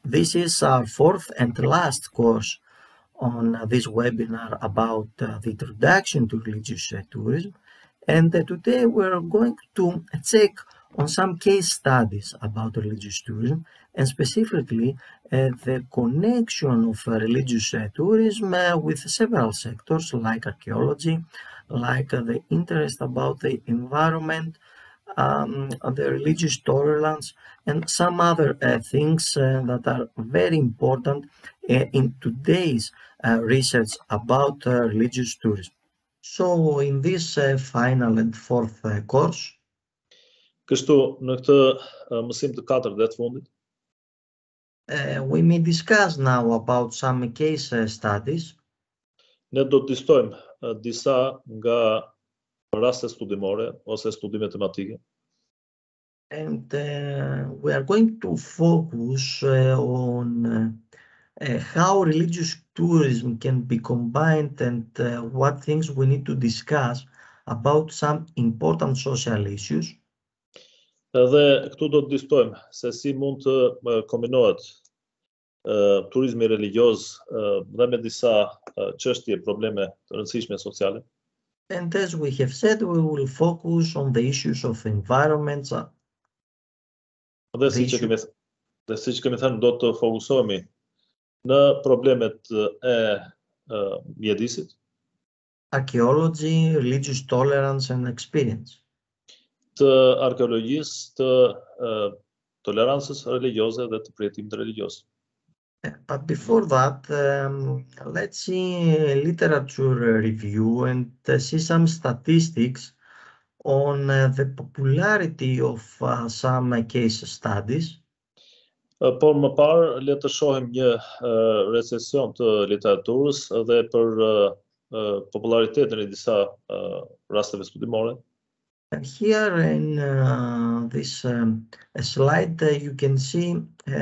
This is our fourth and last course on this webinar about the introduction to religious tourism. And today we're going to check on some case studies about religious tourism, and specifically the connection of religious tourism with several sectors like archaeology, like the interest about the environment, the religious tolerance, and some other things that are very important in today's research about religious tourism. So in this final and fourth course, Kështu në këtë mësim të katërt dhe të fundit, we may discuss now about some case studies. ne do të diskutojmë disa nga raste studimore ose studime tematike. And we are going to focus on how religious tourism can be combined and what things we need to discuss about some important social issues. Dhe këtu do të diskutojmë se si mund të kombinohet turizmi religioz dhe me disa çështje, probleme të rëndësishme sociale. And as we have said, we will focus on the issues of environments. Dhe siç kemi thënë, do të fokusohemi në problemet e mjedisit, archaeology, religious tolerance and experience. Të arkeologjisë, të tolerancës religioze dhe të përjetimit religioz. But before that, let's see a literature review and see some statistics on the popularity of some case studies. Por më parë, le të shohim një recesion të literaturës dhe për popularitetin e disa rasteve studimore. And here in this slide, you can see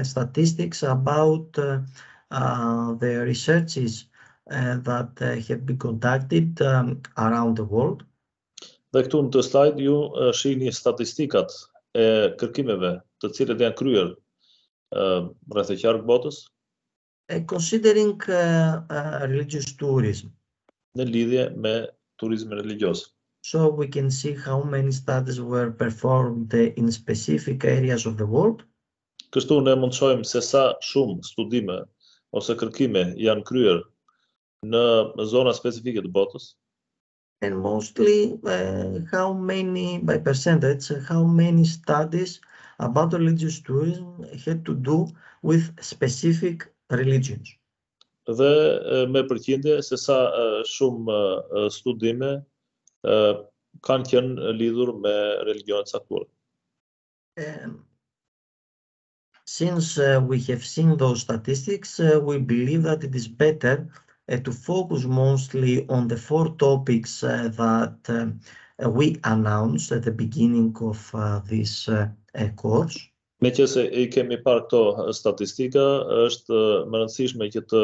statistics about the researches that have been conducted around the world. Dhe këtu në të slide ju shihni statistikat e kërkimeve të cilët janë kryer rreth e qark botës. Considering religious tourism. Në lidhje me turizmin religioz. So we can see how many studies were performed in specific areas of the world. Kështu ne mund të shohim se sa shumë studime ose kërkime janë kryer në zona specifike të botës. And mostly how many, by percentage, how many studies about religious tourism had to do with specific religions. Dhe me përqindje se sa shumë studime kanë qenë lidhur me religionet caktuar. Since we have seen those statistics, we believe that it is better to focus mostly on the four topics that we announced at the beginning of this course. Meqense I kemi parë këto statistika, është më rëndësishme që të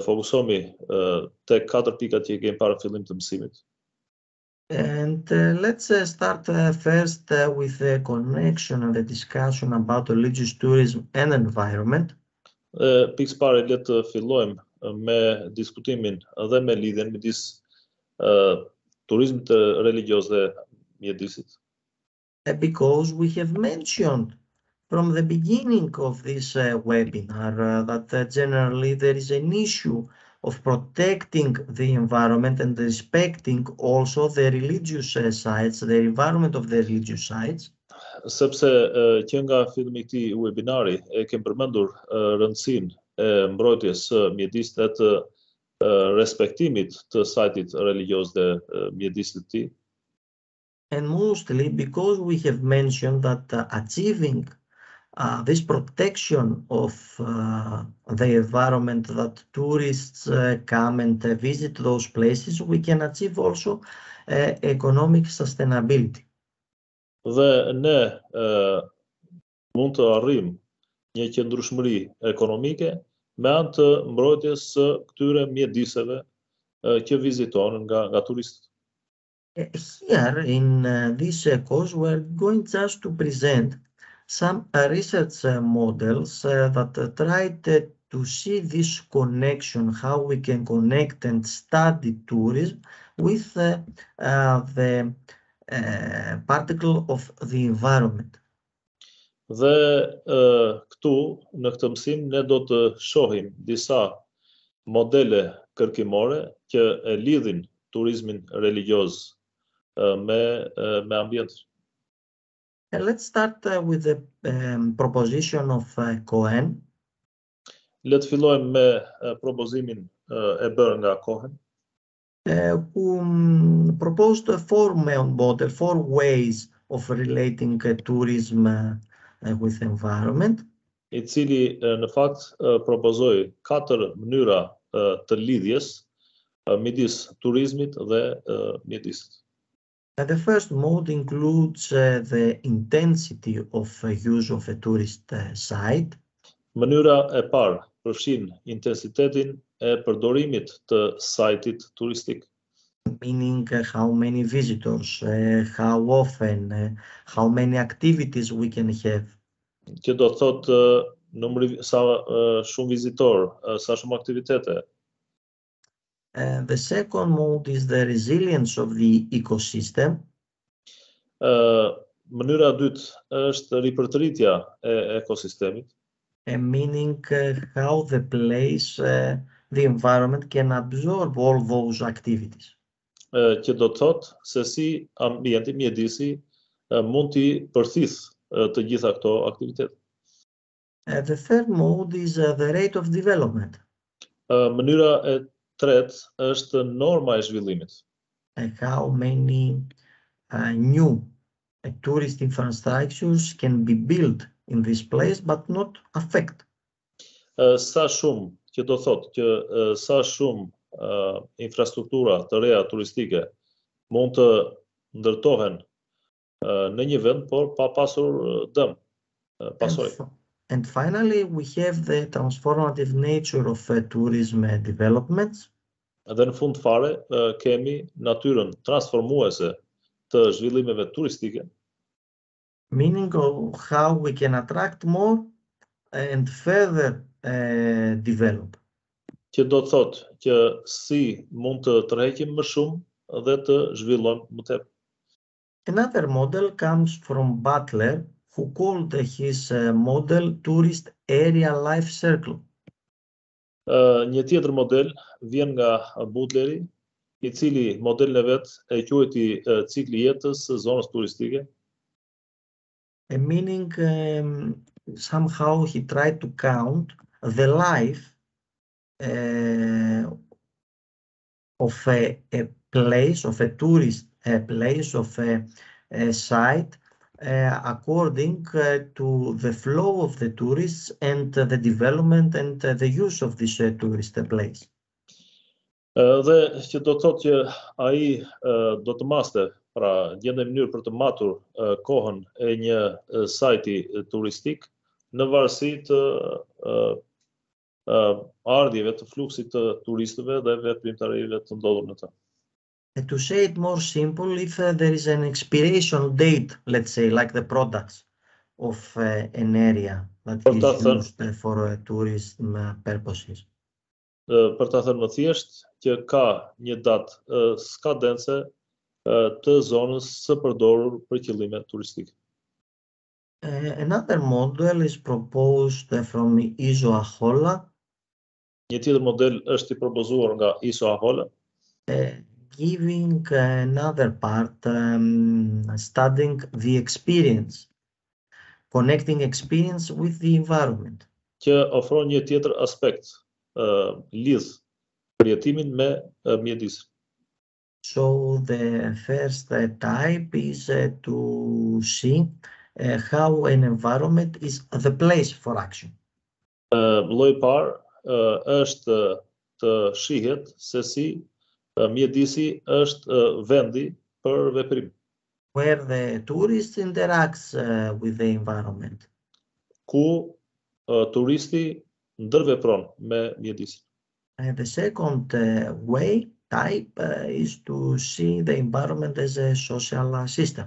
fokusohemi tek katër pikat që I kemi parë në fillim të mësimit. And let's start first with the connection and the discussion about religious tourism and environment. Pikës pare le të fillojmë me diskutimin dhe me lidhjen midis turizmit religioz dhe mjedisit. Because we have mentioned from the beginning of this webinar that generally there is an issue of protecting the environment and respecting also the religious sites, the environment of the religious sites. Sepse që nga fillimi I këtij webinari e kem përmendur rëndësinë e mbrojtjes së mjedisit dhe të respektimit të sajtit religioz dhe mjedisit të tij. And mostly because we have mentioned that achieving this protection of the environment, that tourists come and visit those places, we can achieve also economic sustainability. Dhe ne mund të arrijmë një qëndrueshmëri ekonomike me anë të mbrojtjes së këtyre mjediseve që vizitohen nga turistët. Here in this course, we're going just to present some research models that tried to see this connection, how we can connect and study tourism with the particle of the environment. Dhe këtu, në këtë mësim, ne do të shohim disa modele kërkimore që e lidhin turizmin religioz me ambient. Let's start with the proposition of Cohen. Le të fillojmë me propozimin e bërë nga Cohen, who proposed four ways of relating tourism with environment. I cili në fakt propozoi 4 mënyra të lidhjes midis turizmit dhe mjedisit. The first mode includes the intensity of use of a tourist site. Mënyra e parë përfshin intensitetin e përdorimit të sajtit turistik, meaning how many visitors, how often, how many activities we can have. që do thotë sa shumë vizitor, sa shumë aktivitete. The second mode is the resilience of the ecosystem. Mënyra e dytë është ripërtëritja e ekosistemit, Meaning how the place, the environment can absorb all those activities. që do thotë se si ambienti, mjedisi mund t'i përthith të gjitha këto aktivitete. The third mode is the rate of development. Mënyra e tretë është norma e zhvillimit. How many new tourist infrastructures can be built in this place but not affect. Sa shumë, që do thotë që sa shumë infrastruktura të reja turistike mund të ndërtohen në një vend, por pa pasur dëm, pasojë. And finally, we have the transformative nature of tourism developments. Dhe në fund fare kemi natyrën transformuese të zhvillimeve turistike. Meaning of how we can attract more and further develop. Që do të thotë që si mund të tërheqim më shumë dhe të zhvillojmë më tepër. Another model comes from Butler, who called his model tourist area life circle. Një tjetër model vjen nga Butleri, i cili modelin e vet e quajti cikli jetës së zonës turistike. Meaning somehow he tried to count the life of a place, of a tourist place, of a site, according to the flow of the tourists and the development and the use of this tourist place. Dhe që do të thotë që ai do të maste, pra gjende mënyrë për të matur kohën e një sajti turistik në varësi të ardhjeve të fluksit të turistëve dhe veprimtarive të ndodhur në të. To say it more simple, if there is an expiration date, let's say, like the products of an area that is used for tourism purposes. Për ta thënë më thjesht, që ka një datë skadence të zonës së përdorur për qëllime turistike. Another model is proposed from Iso Ahola. Një tjetër model është i propozuar nga Iso Ahola, giving another part, studying the experience, connecting experience with the environment. Që ofron një tjetër aspekt, lidh përjetimin me mjedisin. So the first type is to see how an environment is the place for action. Lloji i parë është të shihet se si mjedisi është vendi për veprim. Where the tourist interacts with the environment. Ku turisti ndërvepron me mjedisin. The second type is to see the environment as a social system.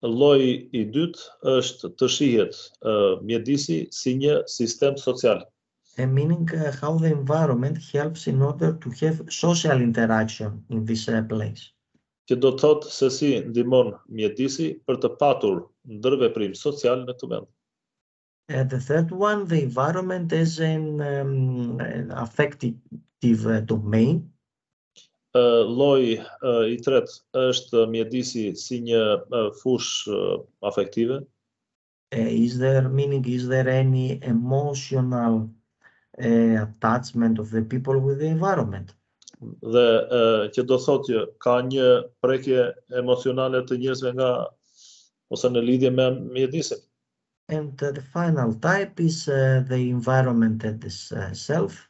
Lloji i dytë është të shihet mjedisi si një sistem social, meaning how the environment helps in order to have social interaction in this place. që do të thotë se si ndihmon mjedisi për të patur ndërveprim social në këtë vend. The third one, the environment as an affective domain. Lloji i tretë është mjedisi si një fush afektive. Is there any emotional attachment of the people with the environment? Dhe që do thotë që ka një prekje emocionale të njerëzve nga ose në lidhje me mjedisin. And the final type is the environment itself.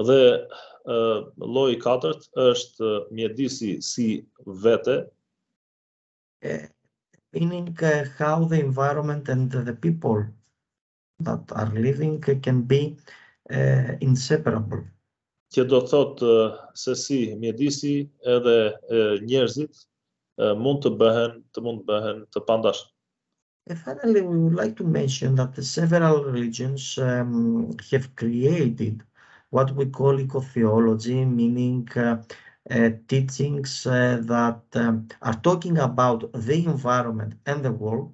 Dhe lloji i katërt është mjedisi si vete, Meaning how the environment and the people that are living can be inseparable. që do thotë se si mjedisi edhe njerëzit mund të bëhen të pandashëm. And finally, we would like to mention that several religions have created what we call ecotheology, meaning teachings that are talking about the environment and the world.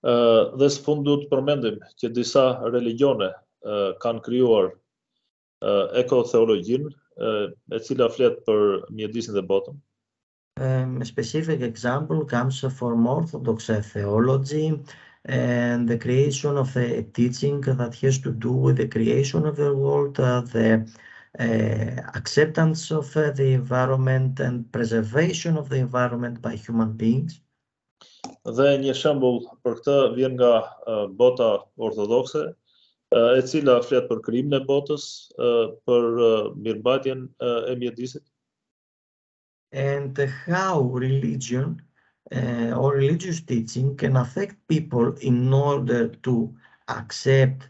Dhe së fundi duhet të përmendim që disa religione kanë krijuar ekotheologjinë, e cila flet për mjedisin dhe botën. A specific example comes from Orthodox theology and the creation of a teaching that has to do with the creation of the world, the acceptance of the environment and preservation of the environment by human beings. Dhe një shembull për këtë vjen nga bota ortodokse, e cila flet për krijimin e botës, për mirëmbajtjen e mjedisit. And how religion or religious teaching can affect people in order to accept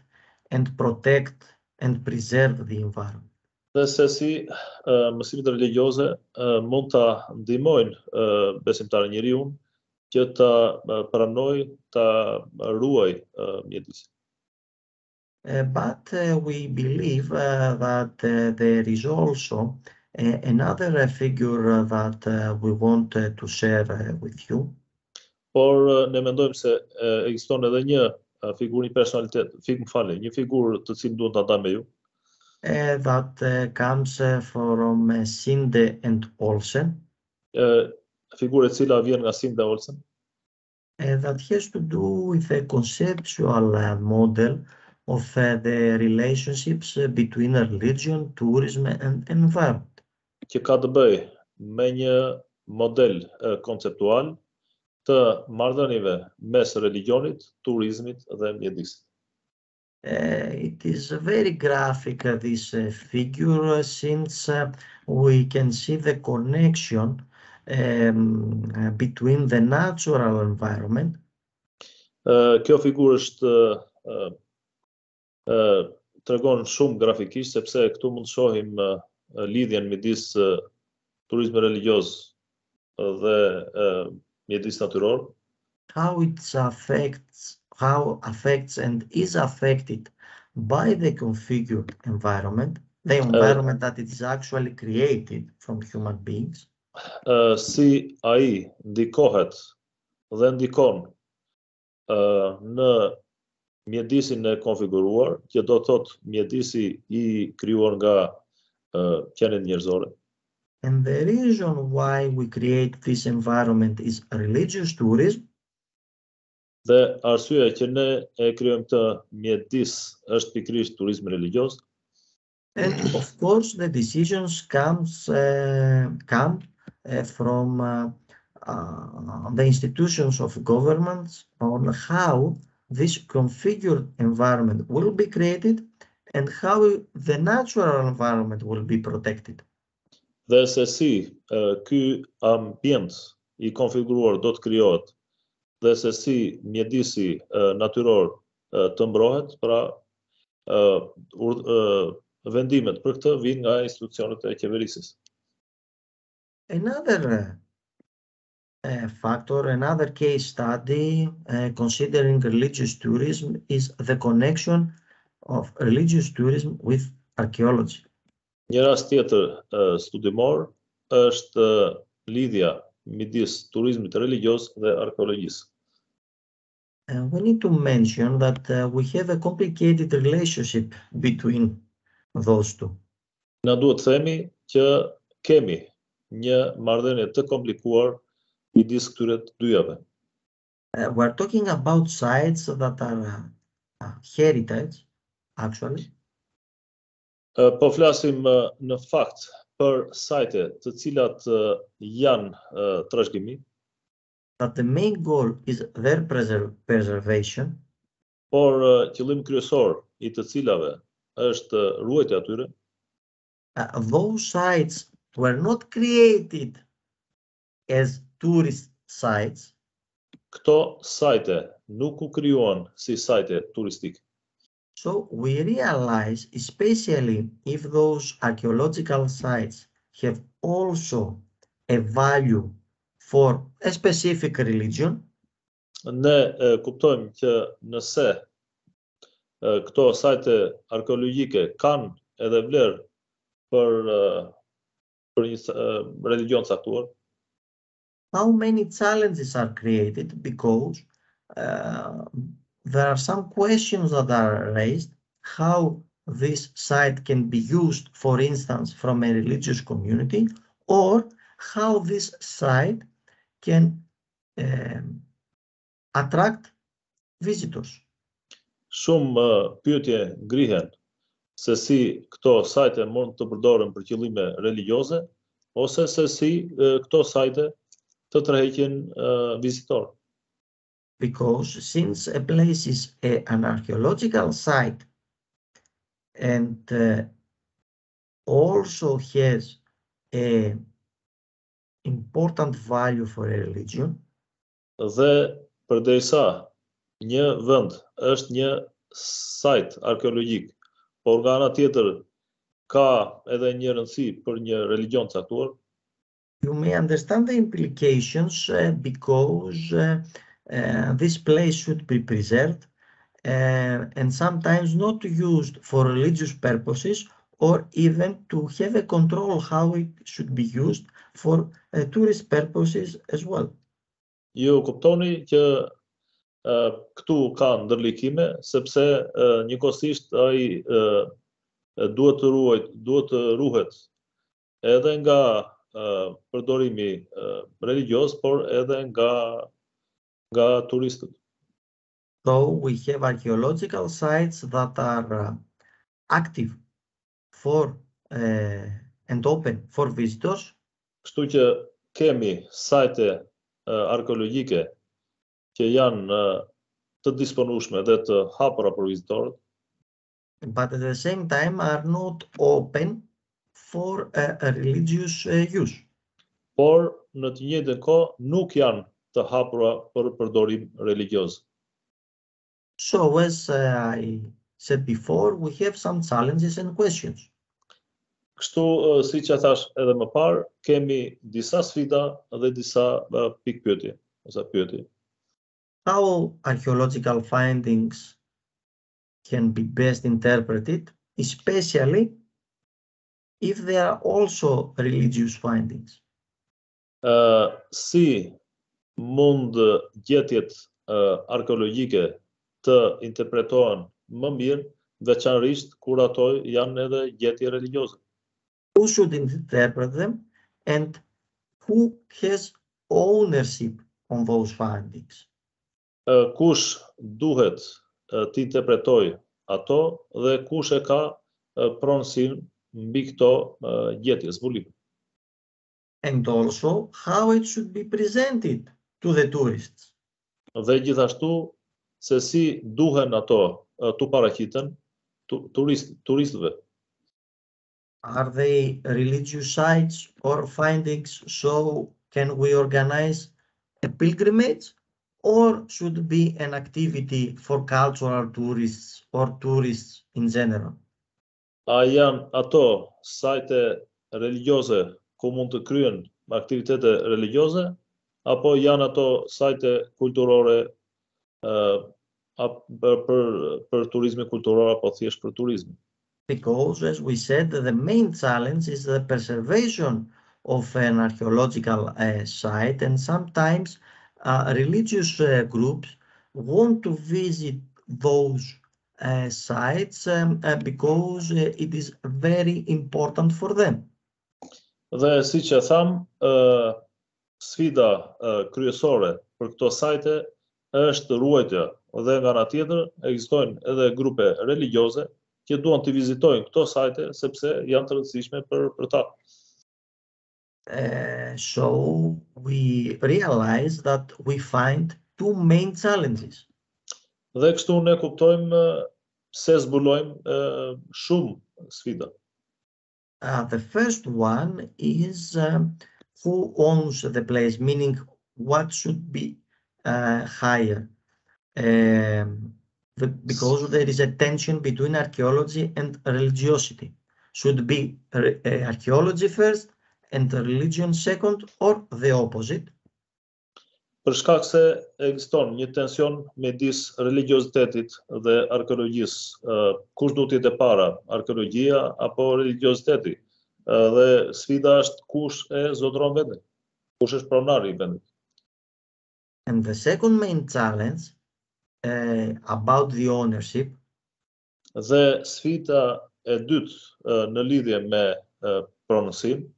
and protect and preserve the environment. Dhe se si mësimet religioze mund ta ndihmojnë besimtarin njeriu që ta pranojë, ta ruaj mjedisin. But we believe that there is also another figure that we want to share with you. Por ne mendojmë se ekziston edhe një figurë, një personalitet, një figurë të cilën duhet ta ndaj me ju. That comes from Sinde and Olsen. Figurë e cila vjen nga Sinde Olsen. That has to do with a conceptual model of the relationships between religion, tourism and environment. Që ka të bëjë me një model konceptual të marrëdhënieve mes religionit, turizmit dhe mjedisit. It is very graphic, this figure, since we can see the connection between the natural environment. Kjo figurë është tregon shumë grafikisht, sepse këtu mund të shohim lidhjen midis turizmit religioz dhe mjedis natyror. How affects and is affected by the configured environment, the environment that it is actually created from human beings. Si ai ndikohet dhe ndikon në mjedisin e konfiguruar, që do të thotë mjedisi i krijuar nga qenjet njerëzore. And the reason why we create this environment is religious tourism. Dhe arsyeja që ne e krijojmë këtë mjedis është pikërisht turizmi religioz. And of course the decisions come from the institutions of governments on how this configured environment will be created and how the natural environment will be protected. Dhe se si ky ambient i konfiguruar do të krijohet dhe se si mjedisi natyror të mbrohet, pra vendimet për këtë vijnë nga institucionet e qeverisjes. Another factor. Another case study considering religious tourism is the connection of religious tourism with archaeology. Një rast tjetër studimor është lidhja midis turizmit religioz dhe arkeologjisë. We need to mention that we have a complicated relationship between those two. Na duhet themi që kemi një marrëdhënie të komplikuar midis këtyre të dyjave. We're talking about sites that are heritage, actually. Po flasim në fakt për sajte të cilat janë trashëgimi, That the main goal is their preservation, por qëllimi kryesor i të cilave është ruajtja e tyre. those sites were not created as tourist sites, Këto sajte nuk u krijuan si sajte turistik. so we realize, especially if those archaeological sites have also a value for a specific religion, Ne kuptojmë që nëse këto sajte arkeologjike kanë edhe vlerë për një religion caktuar, how many challenges are created because there are some questions that are raised, how this site can be used, for instance, from a religious community, or how this site can attract visitors. Shumë pyetje ngrihen se si këto sajte mund të përdoren për qëllime religioze ose se si këto sajte të tërheqin vizitor. Because since a place is an archaeological site and also has a important value for a religion, Dhe përderisa një vend është një sajt arkeologjik, por nga ana tjetër ka edhe një rëndësi për një religion caktuar, you may understand the implications because this place should be preserved and sometimes not used for religious purposes or even to have a control how it should be used for tourist purposes as well. ju kuptoni që këtu ka ndërlikime sepse njëkohësisht ai duhet të ruhet edhe nga përdorimi religioz, por edhe nga turistët. So we have archaeological sites that are active for and open for visitors. Kështu që kemi sajte arkeologjike që janë të disponueshme dhe të hapura për vizitorët, but at the same time are not open for a religious use. por në të njëjtën kohë nuk janë të hapura për përdorim religioz. So as I said before, we have some challenges and questions. Kështu siç e thash edhe më parë, kemi disa sfida dhe disa pikpyetje ose pyetje. How archaeological findings can be best interpreted, especially if they are also religious findings. Si mund gjetjet arkeologjike të interpretohen më mirë, veçanërisht kur ato janë edhe gjetje religioze. Who should interpret them and who has ownership on those findings? Kush duhet të interpretoj ato dhe kush e ka pronësinë mbi këto gjetje, zbulime. And also how it should be presented to the tourists. Dhe gjithashtu se si duhen ato të paraqiten turistëve. Are they religious sites or findings, so can we organize a pilgrimage, or should be an activity for cultural tourists or tourists in general? A janë ato sajte religioze ku mund të kryen aktivitete religioze, apo janë ato sajte kulturore për turizmin kulturor apo thjesht për turizmin? Because, as we said, the main challenge is the preservation of an archaeological site, and sometimes religious groups want to visit those sites because it is very important for them. Dhe siç e tham, sfida kryesore për këto sajte është ruajtja, dhe nga ana tjetër ekzistojnë edhe grupe religjioze që duan të vizitojnë këto sajte sepse janë të rëndësishme për ta. So we realize that we find two main challenges. Dhe kështu ne kuptojmë se zbulojmë shumë sfida. The first one is who owns the place, meaning what should be higher. Because there is a tension between archaeology and religiosity. Should be archaeology first and religion second, or the opposite? Për shkak se ekziston një tension midis religiozitetit dhe arkeologjisë, kush duhet të jetë e para, arkeologjia apo religioziteti? Dhe sfida është kush e zotëron vendin, kush është pronari i vendit. And the second main challenge about the ownership. Dhe sfida e dytë në lidhje me pronësinë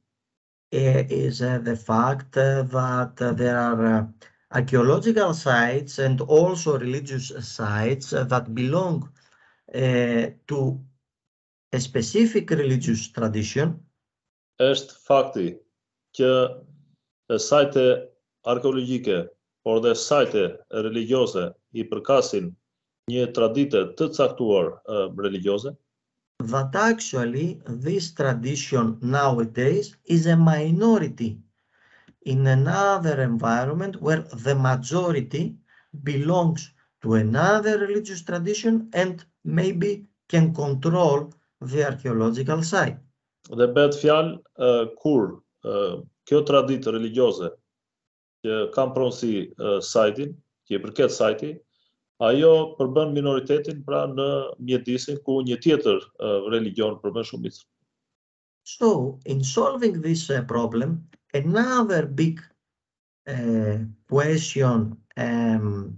is the fact that there are archaeological sites and also religious sites that belong to a specific religious tradition. Është fakti që sajte arkeologjike, por dhe sajte religjioze i përkasin një tradite të caktuar religjioze. That actually this tradition nowadays is a minority in another environment where the majority belongs to another religious tradition and maybe can control the archaeological site. Dhe bëhet fjalë kur kjo traditë religjioze që kam pronësi sajtin, që i përket sajti, ajo përbën minoritetin pra në mjedisin ku një tjetër religjon përbën shumicën. So, in solving this problem, another big question and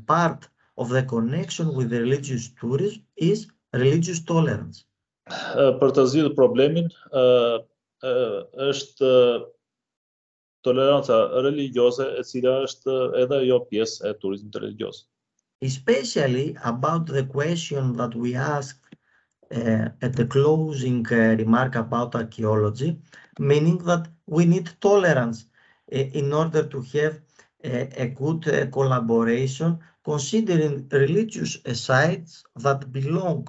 part of the connection with the religious tourism is religious tolerance. Për të zgjidhur problemin është toleranca religjioze, e cila është edhe ajo pjesë e turizmit religjios. Especially about the question that we asked at the closing remark about archaeology, meaning that we need tolerance in order to have a good collaboration, considering religious sites that belong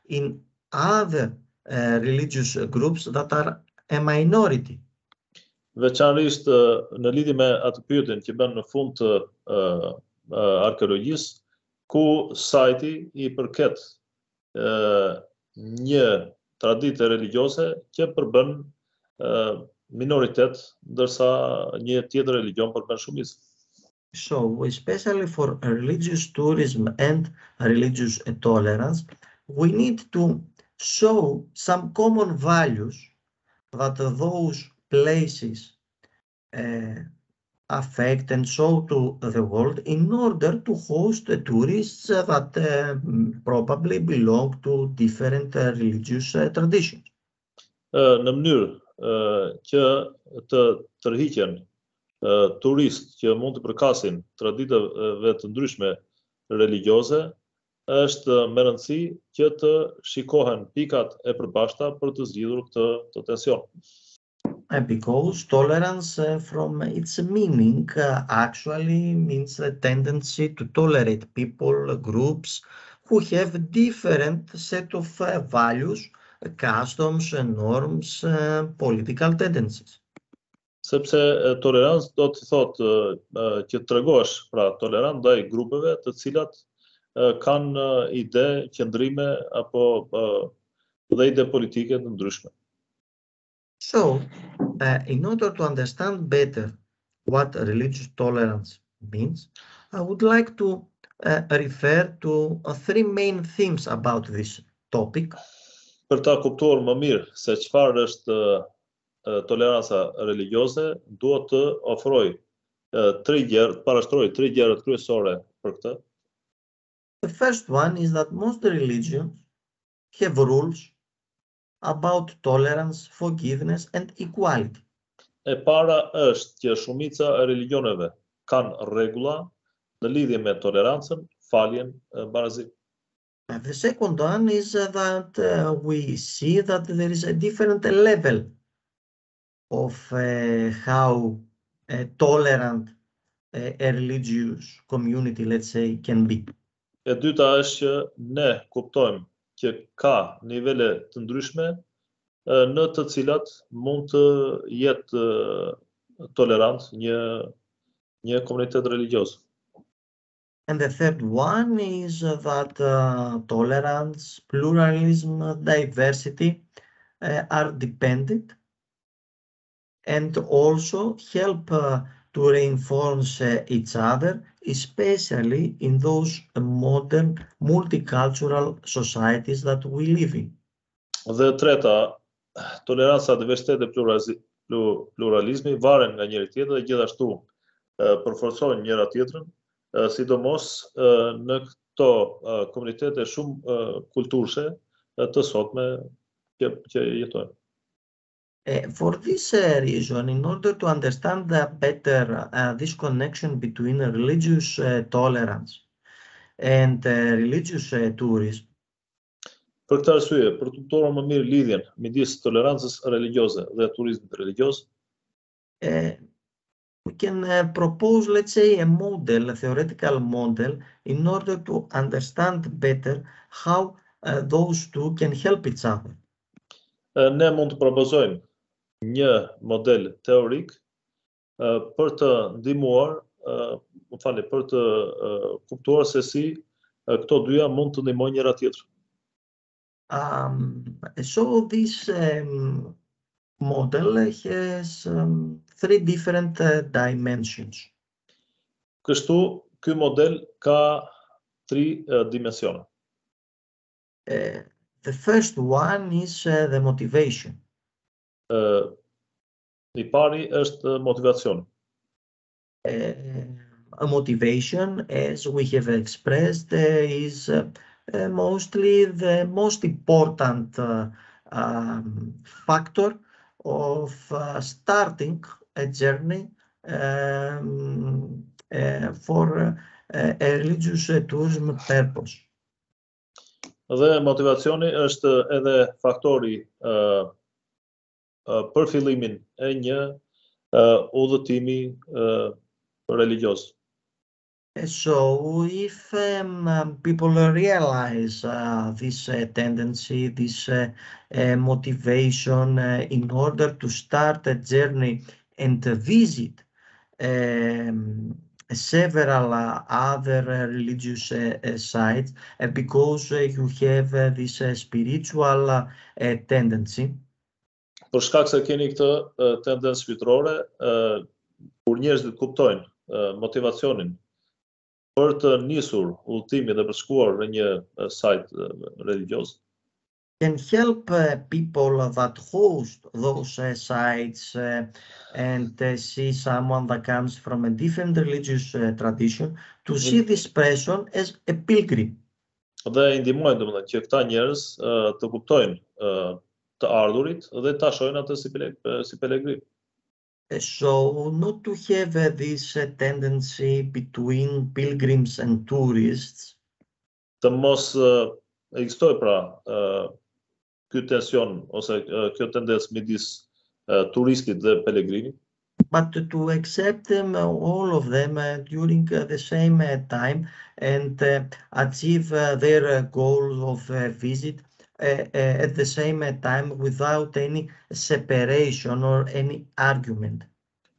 in other religious groups that are a minority. Veçanërisht në lidhje me atë pyetjen që bën në fund të arkeologjisë, ku sajti i përket një tradite religjioze që përbën minoritet, ndërsa një tjetër religjon përbën shumicën. So, especially for religious tourism and religious tolerance, we need to show some common values that those places affect and show to the world in order to host tourists that probably belong to different religious traditions. Në mënyrë që të tërhiqen turistë që mund të përkasin traditave të ndryshme religjioze, është me rëndësi që të shikohen pikat e përbashkëta për të zgjidhur këtë tension. Because tolerance from its meaning actually means the tendency to tolerate people, groups who have different set of values, customs, norms, political tendencies. Sepse tolerancë do të thotë që të tregosh pra tolerant ndaj grupeve të cilat kanë ide, qëndrime apo dhe ide politike të ndryshme. So, in order to understand better what religious tolerance means, I would like to refer to three main themes about this topic. Për ta kuptuar më mirë se çfarë është toleranca religjioze, duhet të ofroj parashtroj tri gjërat kryesore për këtë. The first one is that most religions have rules about tolerance, forgiveness, and equality. E para është që shumica e religioneve kanë rregulla në lidhje me tolerancën, faljen, barazi. The second one is that we see that there is a different level of how tolerant a religious community, let's say, can be. E dyta është që ne kuptojmë që ka nivele të ndryshme në të cilat mund të jetë tolerant një komunitet religioz. And the third one is that tolerance, pluralism, diversity are dependent and also help to reinforce each other, especially in those modern multicultural societies that we live in. Dhe treta, toleranca, diversiteti dhe pluralizmi varen nga njëri tjetri dhe gjithashtu përforcojnë njëra tjetrën, sidomos në këto komunitete shumë kulturshe të sotme që jetojnë. For this reason, in order to understand better this connection between religious tolerance and religious tourism, Për këtë arsye, për të kuptuar më mirë lidhjen midis tolerancës religjioze dhe turizmit religioz, we can propose, let's say, a model, a theoretical model, in order to understand better how those two can help each other. Ne mund të propozojmë një model teorik për të ndihmuar, për të kuptuar se si këto dyja mund të ndihmojnë njëra tjetrën. So this model has three different dimensions. Kështu, ky model ka tri dimensione. The first one is the motivation. I pari është motivacioni. A motivation, as we have expressed, is mostly the most important factor of starting a journey for a religious tourism purpose. Dhe motivacioni është edhe faktori për fillimin e një udhëtimi religioz. So if people realize this tendency, this motivation in order to start a journey and visit several other religious sites, because you have this spiritual tendency. Për shkak se keni këtë tendencë shpirtërore, kur njerëzit kuptojnë motivacionin për të nisur udhëtimin dhe për shkuar në një sajt religioz, can help people that host those sites and see someone that comes from a different religious tradition to see this person as a pilgrim. Dhe i ndihmojnë domethënë që këta njerëz të kuptojnë të ardhurit dhe ta shohin atë si pelegrim. So not to have this tendency between pilgrims and tourists. Të mos ekzistoj pra ky tension ose kjo tendencë midis turistit dhe pelegrimit. But to accept them, all of them, during the same time and achieve their goals of visit at the same time without any separation or any argument.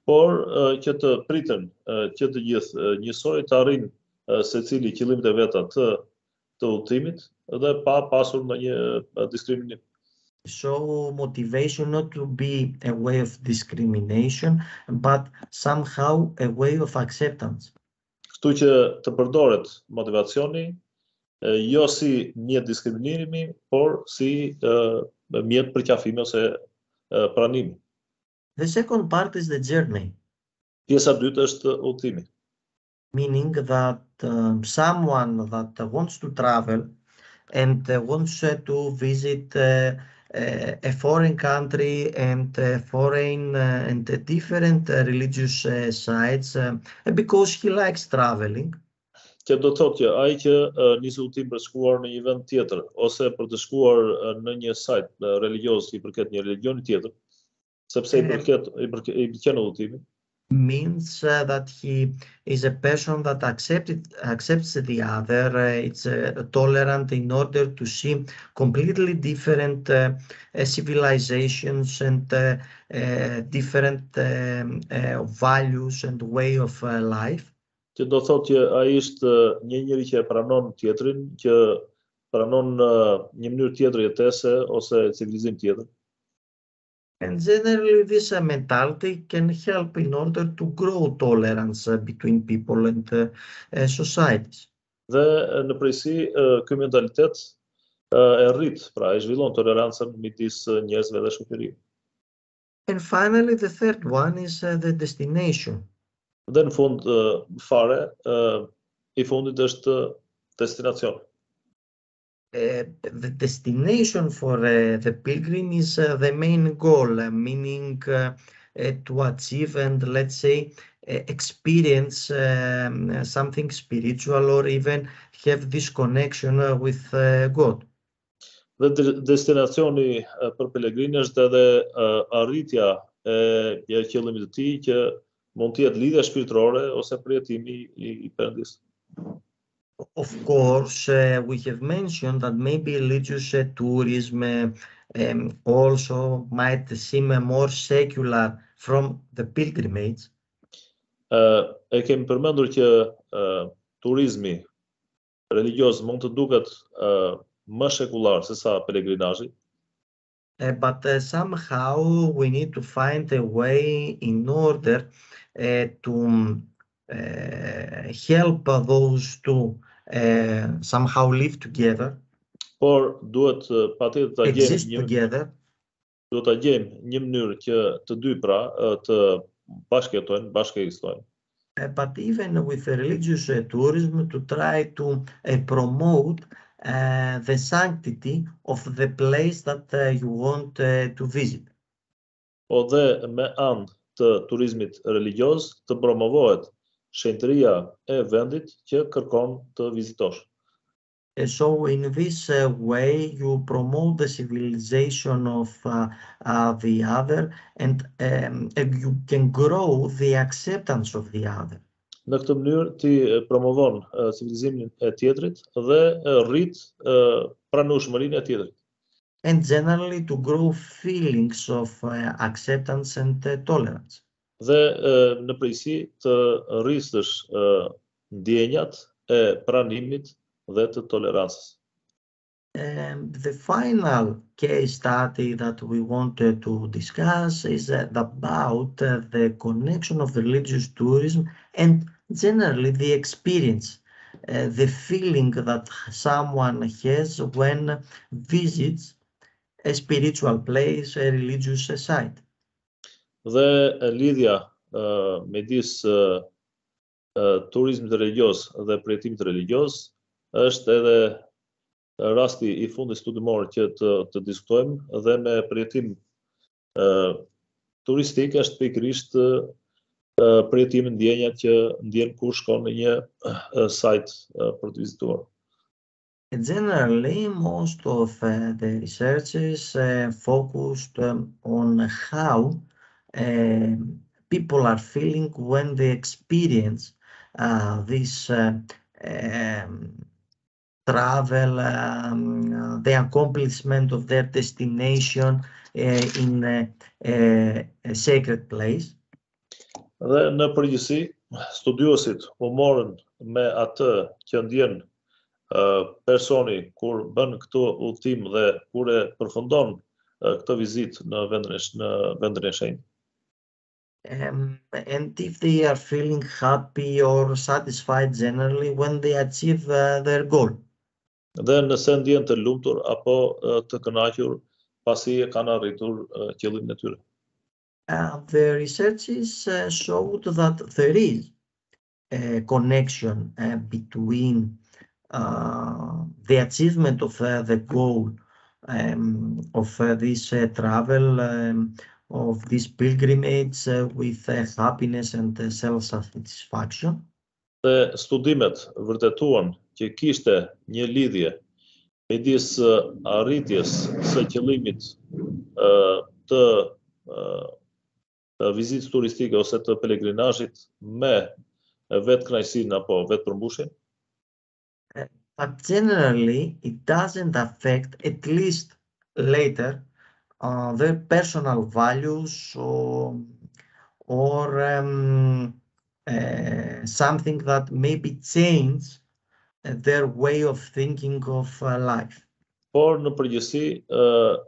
Por që të pritën që të gjithë njësoj të arrijnë secili qëllimet e veta të udhëtimit dhe pa pasur ndonjë diskriminim. So motivation not to be a way of discrimination, but somehow a way of acceptance. Kështu që të përdoret motivacioni jo si mjet diskriminimi, por si mjet përqafimi ose pranimi. The second part is the journey, Pjesa e dytë është udhëtimi. meaning that someone that wants to travel and wants to visit a foreign country and foreign and different religious sites because he likes traveling. Që do të thotë që ai që nisi udhëtim për të shkuar në një vend tjetër ose për të shkuar në një sajt religioz i përket një religioni tjetër, sepse i pëlqen udhëtimi. Means that he is a person that accepts the other. It's tolerant in order to see completely different civilizations and different values and way of life. Që do thotë që ai është një njeri që e pranon tjetrin, që pranon një mënyrë tjetër jetese ose civilizim tjetër. And generally this mentality can help in order to grow tolerance between people and societies. Dhe në përgjithësi ky mentalitet e rrit, pra e zhvillon tolerancën midis njerëzve dhe shoqërisë. And finally the third one is the destination. Dhe në fund fare i fundit është destinacioni. The destination for the pilgrim is the main goal, meaning to achieve and let's say experience something spiritual or even have this connection with God. Dhe destinacioni për pelegrinë është edhe arritja e qëllimit të tij që mund të jetë lidhja shpirtërore ose përjetimi i Perëndisë. Of course, we have mentioned that maybe religious tourism also might seem more secular from the pilgrimage. E kemi përmendur që turizmi religioz mund të duket më shekullar se sa pelegrinazhi. But somehow we need to find a way in order to help those two somehow live together, Por duhet patjetër ta exist gjejmë together, duhet ta gjejmë një mënyrë që të dy pra të bashkëjetojnë, bashkëekzistojnë. but even with religious tourism to try to promote the sanctity of the place that you want to visit. Po dhe me anë të turizmit religioz të promovohet shenjtëria e vendit që kërkon të vizitosh. So in this way you promote the civilization of the other and you can grow the acceptance of the other. Në këtë mënyrë ti promovon civilizimin e tjetrit dhe rrit pranueshmërinë e tjetrit. And generally to grow feelings of acceptance and tolerance. Dhe në përgjithësi të rrisësh ndjenjat e pranimit dhe të tolerancës. The final case study that we wanted to discuss is about the connection of religious tourism and generally the experience, the feeling that someone has when visits a spiritual place, a religious site. Dhe lidhja midis turizmit religioz dhe përjetimit religioz është edhe rasti i fundit studimor që të diskutojmë dhe me përjetim turistik është pikërisht përjetimi ndjenjat që ndjen kur shkon në një sajt për të vizituar. Generally, most of the researchers focused on how people are feeling when they experience this travel, the accomplishment of their destination in a sacred place. Dhe në përgjithësi, studiuesit u morën me atë që ndjen personi kur bën këtë udhtim dhe kur e përfundon këtë vizitë në vendin e shenjtë. And if they are feeling happy or satisfied generally when they achieve their goal. Dhe nëse ndjen të lumtur apo të kënaqur pasi e kanë arritur qëllimin e tyre. The researches showed that there is a connection between the achievement of the goal of this travel, of this pilgrimage with happiness and self-satisfaction. Dhe studimet vërtetuan që kishte një lidhje midis arritjes së qëllimit të vizitës turistike ose të pelegrinazhit me vetë kënaqësinë apo vetë përmbushjen. But generally, it doesn't affect, at least later, their personal values or something that maybe change their way of thinking of life. Por në përgjithësi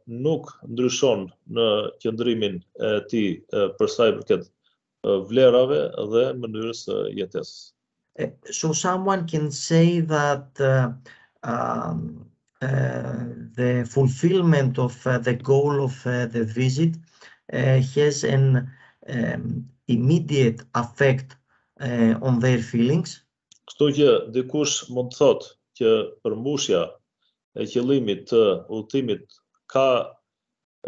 nuk ndryshon në qëndrimin e tij për sa i përket vlerave dhe mënyrës së jetesës. So someone can say that the fulfillment of the goal of the visit has an immediate effect on their feelings. Kështu që dikush mund të thotë që përmbushja e qëllimit të udhëtimit ka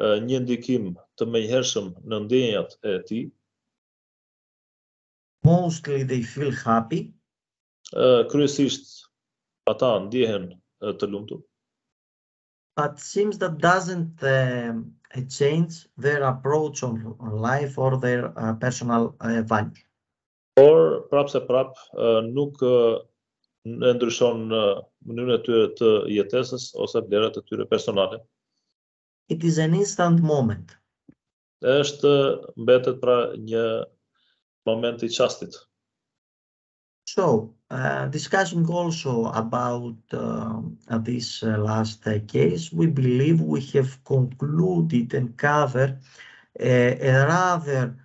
një ndikim të menjëhershëm në ndjenjat e tij. Mostly they feel happy. Kryesisht ata ndjehen të lumtur. But seems that doesn't change their approach on life or their personal values. Por prapse nuk e ndryshon mënyrën e tyre të jetesës ose vlerat e tyre personale. It is an instant moment. Mbetet pra një moment I çastit. So, discussing also about this last case, we believe we have concluded and covered a rather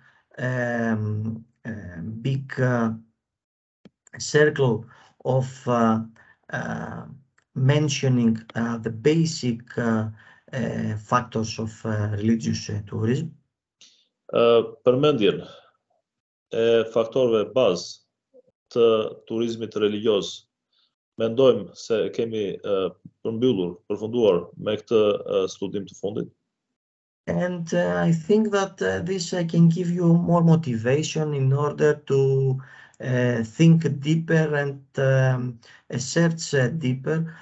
big circle of mentioning the basic factors of religious tourism. Përmendjen e faktorëve bazë të turizmit religioz, mendojmë se kemi përfunduar me këtë studim të fundit. And I think that this can give you more motivation in order to think deeper and search deeper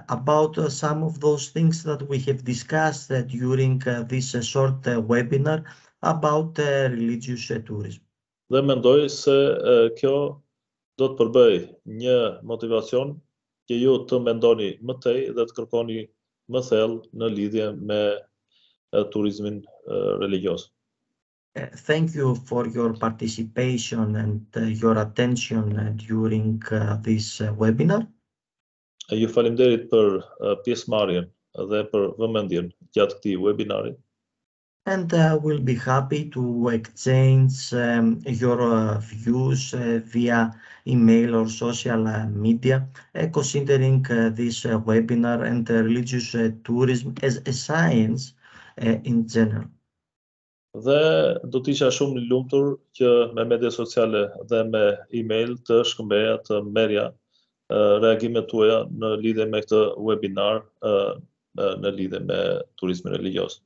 about some of those things that we have discussed during this short webinar about religious tourism. Dhe mendoj se kjo do të përbëj një motivacion që ju të mendoni më tej dhe të kërkoni më thellë në lidhje me turizmin religioz. Thank you for your participation and your attention during this webinar. Ju faleminderit për pjesëmarrjen dhe për vëmendjen gjatë këtij webinari. And we'll be happy to exchange your views via email or social media, considering this webinar and religious tourism as a science in general. Dhe do të isha shumë I lumtur që me media sociale dhe me email të shkëmbeja të merja reagimet tuaja në lidhje me këtë webinar në lidhje me turizmin religioz.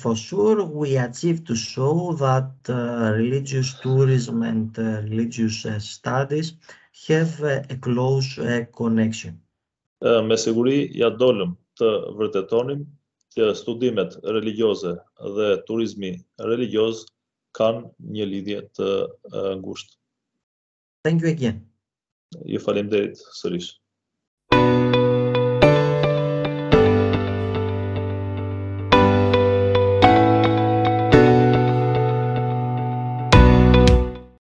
For sure, we achieved to show that religious tourism and religious studies have a close connection. Me siguri ja dolëm të vërtetonim që studimet religioze dhe turizmi religioz kanë një lidhje të ngushtë. Thank you again. Ju faleminderit sërish.